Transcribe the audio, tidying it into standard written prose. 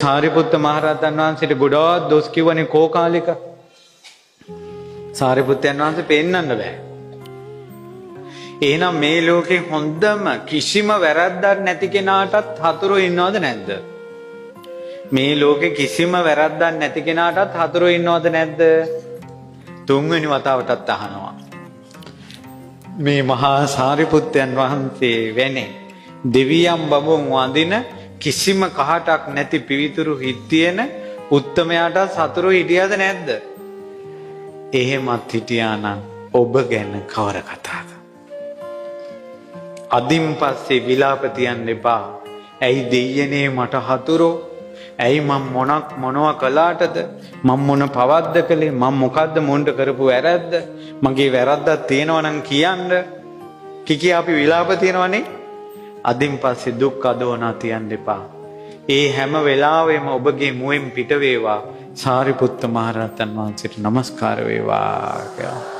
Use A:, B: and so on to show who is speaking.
A: සාරිපුත්ත මහරහතන් වහන්සේට ගොඩාක් දොස් කිව්වනේ කෝකාලික. සාරිපුත්තයන් වහන්සේ පෙන්නන්න බෑ. එහෙනම් මේ ලෝකේ හොඳම කිසිම වැරද්දක් නැති කෙනාටත් හතුරු ඉන්නවද නැද්ද? මේ ලෝකේ කිසිම වැරද්දක් නැති කෙනාටත් හතුරු ඉන්නවද නැද්ද? තුන්වෙනි වතාවටත් අහනවා. මේ මහා සාරිපුත්තයන් වහන්සේ වෙන්නේ දෙවියන් බඹුන් වඳින කිසිම කහටක් නැති පිවිතුරු හිත් තියෙන උත්තමයාට සතුරු හිටියද නැද්ද? එහෙමත් හිටියා නම් ඔබ ගැන කවර කතාවද? අදින් පස්සේ විලාප තියන්න එපා. ඇයි දෙයියනේ මට හතුරු? ඇයි මම මොනවා කළාටද? මම මොන පවද්ද කළේ? මම මොකද්ද මොන්ට කරපු වැරද්ද? මගේ වැරද්දක් තියෙනවා නම් කියන්න. කිකි අපි විලාප තියනවනේ. අදින් පස්සේ දුක් අදෝනා තියන්න එපා. ඒ හැම වෙලාවෙම ඔබගේ මුවෙන් පිට වේවා සාරිපුත්ත මහරහතන් වහන්සේට නමස්කාර වේවා කියලා.